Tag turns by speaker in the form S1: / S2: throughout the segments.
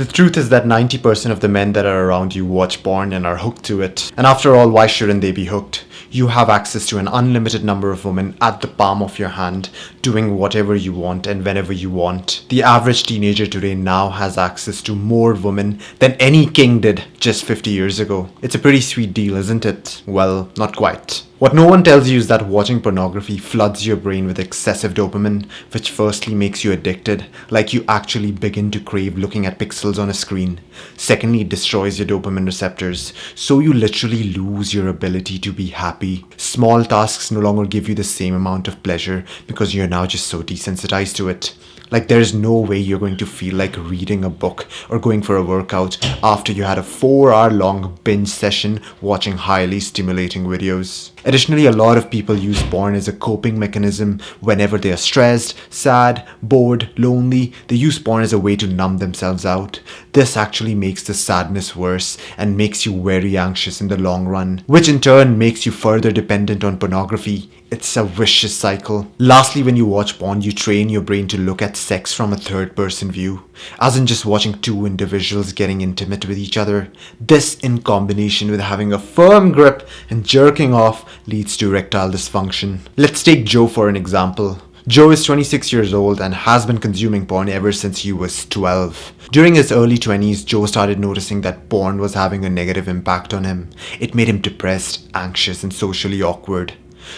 S1: The truth is that 90% of the men that are around you watch porn and are hooked to it. And after all, why shouldn't they be hooked? You have access to an unlimited number of women at the palm of your hand, doing whatever you want and whenever you want. The average teenager today now has access to more women than any king did just 50 years ago. It's a pretty sweet deal, isn't it? Well, not quite. What no one tells you is that watching pornography floods your brain with excessive dopamine, which firstly makes you addicted, like you actually begin to crave looking at pixels on a screen. Secondly, it destroys your dopamine receptors, so you literally lose your ability to be happy. Small tasks no longer give you the same amount of pleasure because you're now just so desensitized to it. Like there's no way you're going to feel like reading a book or going for a workout after you had a 4-hour-long binge session watching highly stimulating videos. Additionally, a lot of people use porn as a coping mechanism whenever they are stressed, sad, bored, lonely. They use porn as a way to numb themselves out. This actually makes the sadness worse and makes you very anxious in the long run, which in turn makes you further dependent on pornography. It's a vicious cycle. Lastly, when you watch porn, you train your brain to look at sex from a third-person view, as in just watching two individuals getting intimate with each other. This, in combination with having a firm grip and jerking off, leads to erectile dysfunction. Let's take Joe for an example. Joe is 26 years old and has been consuming porn ever since he was 12. During his early 20s, Joe started noticing that porn was having a negative impact on him. It made him depressed, anxious, and socially awkward.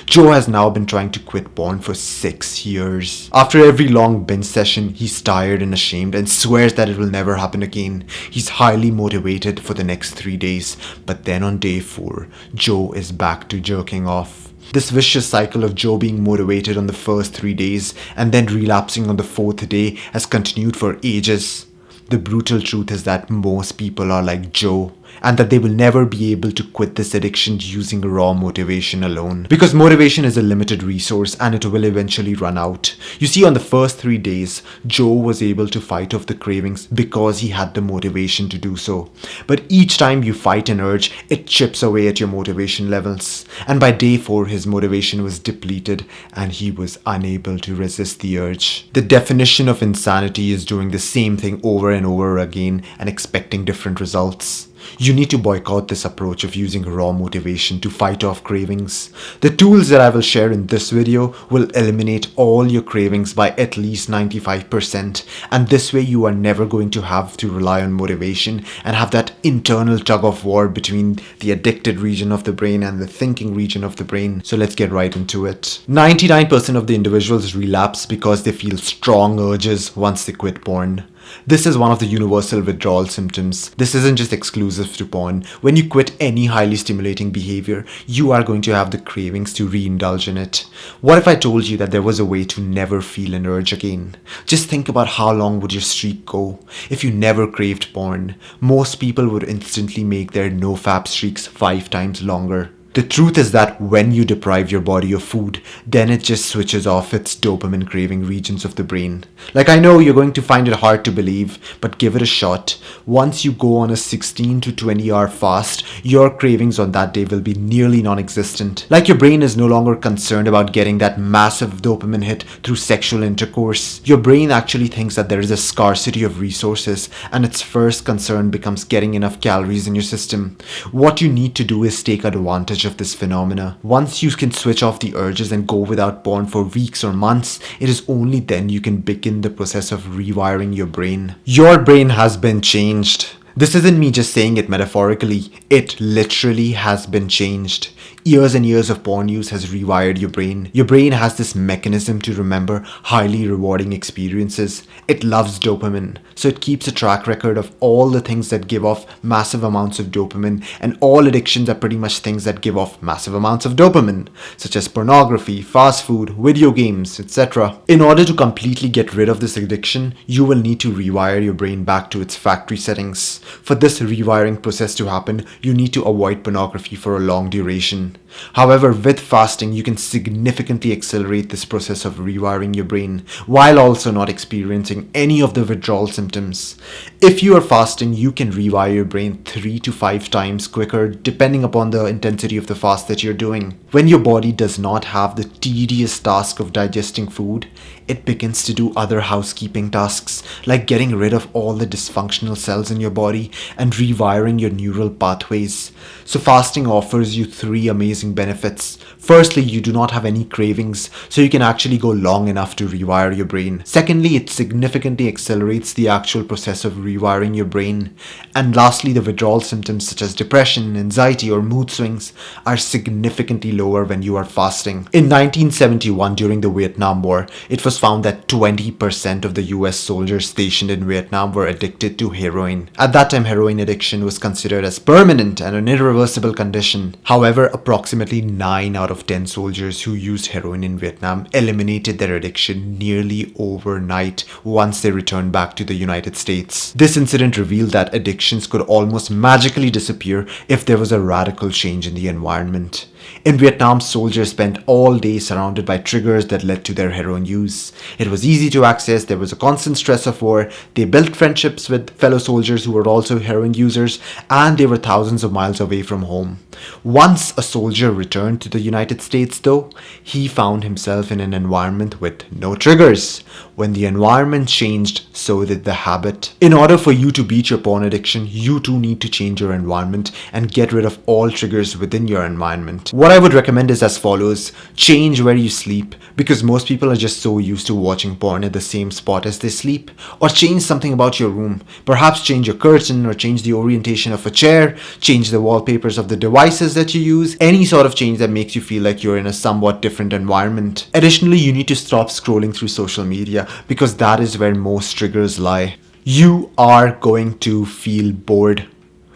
S1: Joe has now been trying to quit porn for 6 years. After every long binge session, he's tired and ashamed and swears that it will never happen again. He's highly motivated for the next 3 days, but then on day 4, Joe is back to jerking off. This vicious cycle of Joe being motivated on the first 3 days and then relapsing on the 4th day has continued for ages. The brutal truth is that most people are like Joe, and that they will never be able to quit this addiction using raw motivation alone. Because motivation is a limited resource and it will eventually run out. You see, on the first 3 days, Joe was able to fight off the cravings because he had the motivation to do so. But each time you fight an urge, it chips away at your motivation levels. And by day 4, his motivation was depleted and he was unable to resist the urge. The definition of insanity is doing the same thing over and over again and expecting different results. You need to boycott this approach of using raw motivation to fight off cravings. The tools that I will share in this video will eliminate all your cravings by at least 95%, and this way you are never going to have to rely on motivation and have that internal tug of war between the addicted region of the brain and the thinking region of the brain. So let's get right into it. 99% of the individuals relapse because they feel strong urges once they quit porn. This is one of the universal withdrawal symptoms. This isn't just exclusive to porn. When you quit any highly stimulating behavior, you are going to have the cravings to re-indulge in it. What if I told you that there was a way to never feel an urge again? Just think about how long would your streak go if you never craved porn. Most people would instantly make their no-fap streaks 5 times longer. The truth is that when you deprive your body of food, then it just switches off its dopamine craving regions of the brain. Like, I know you're going to find it hard to believe, but give it a shot. Once you go on a 16 to 20 hour fast, your cravings on that day will be nearly non-existent. Like your brain is no longer concerned about getting that massive dopamine hit through sexual intercourse. Your brain actually thinks that there is a scarcity of resources, and its first concern becomes getting enough calories in your system. What you need to do is take advantage of this phenomena. Once you can switch off the urges and go without porn for weeks or months, it is only then you can begin the process of rewiring your brain. Your brain has been changed. This isn't me just saying it metaphorically, it literally has been changed. Years and years of porn use has rewired your brain. Your brain has this mechanism to remember highly rewarding experiences. It loves dopamine, so it keeps a track record of all the things that give off massive amounts of dopamine, and all addictions are pretty much things that give off massive amounts of dopamine, such as pornography, fast food, video games, etc. In order to completely get rid of this addiction, you will need to rewire your brain back to its factory settings. For this rewiring process to happen, you need to avoid pornography for a long duration. However, with fasting, you can significantly accelerate this process of rewiring your brain while also not experiencing any of the withdrawal symptoms. If you are fasting, you can rewire your brain 3 to 5 times quicker depending upon the intensity of the fast that you're doing. When your body does not have the tedious task of digesting food, it begins to do other housekeeping tasks like getting rid of all the dysfunctional cells in your body and rewiring your neural pathways. So fasting offers you 3 amazing benefits. Firstly, you do not have any cravings, so you can actually go long enough to rewire your brain. Secondly, it significantly accelerates the actual process of rewiring your brain. And lastly, the withdrawal symptoms such as depression, anxiety, or mood swings are significantly lower when you are fasting. In 1971, during the Vietnam War, it was found that 20% of the US soldiers stationed in Vietnam were addicted to heroin. At that time, heroin addiction was considered as permanent and an irreversible condition. However, approximately 9 out of 10 soldiers who used heroin in Vietnam eliminated their addiction nearly overnight once they returned back to the United States. This incident revealed that addictions could almost magically disappear if there was a radical change in the environment. In Vietnam, soldiers spent all day surrounded by triggers that led to their heroin use. It was easy to access, there was a constant stress of war, they built friendships with fellow soldiers who were also heroin users, and they were thousands of miles away from home. Once a soldier returned to the United States though, he found himself in an environment with no triggers. When the environment changed, so did the habit. In order for you to beat your porn addiction, you too need to change your environment and get rid of all triggers within your environment. What I would recommend is as follows. Change where you sleep, because most people are just so used to watching porn at the same spot as they sleep. Or change something about your room. Perhaps change your curtain or change the orientation of a chair, change the wallpapers of the devices that you use, any sort of change that makes you feel like you're in a somewhat different environment. Additionally, you need to stop scrolling through social media because that is where most triggers lie. You are going to feel bored.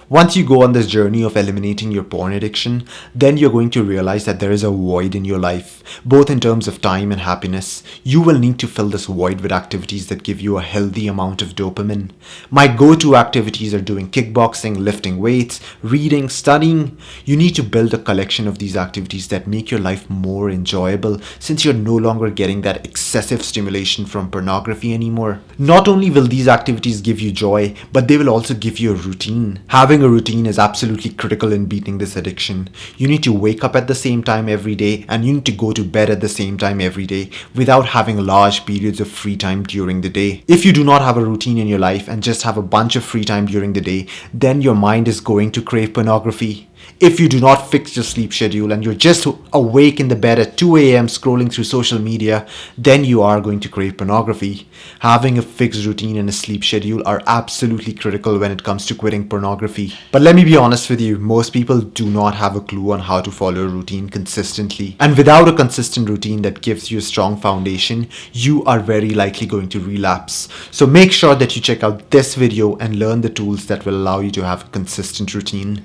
S1: Once you go on this journey of eliminating your porn addiction, then you're going to realize that there is a void in your life, both in terms of time and happiness. You will need to fill this void with activities that give you a healthy amount of dopamine. My go-to activities are doing kickboxing, lifting weights, reading, studying. You need to build a collection of these activities that make your life more enjoyable, since you're no longer getting that excessive stimulation from pornography anymore. Not only will these activities give you joy, but they will also give you a routine. Having a routine is absolutely critical in beating this addiction. You need to wake up at the same time every day and you need to go to bed at the same time every day without having large periods of free time during the day. If you do not have a routine in your life and just have a bunch of free time during the day, then your mind is going to crave pornography. If you do not fix your sleep schedule and you're just awake in the bed at 2 a.m. scrolling through social media, then you are going to crave pornography. Having a fixed routine and a sleep schedule are absolutely critical when it comes to quitting pornography. But let me be honest with you, most people do not have a clue on how to follow a routine consistently. And without a consistent routine that gives you a strong foundation, you are very likely going to relapse. So make sure that you check out this video and learn the tools that will allow you to have a consistent routine.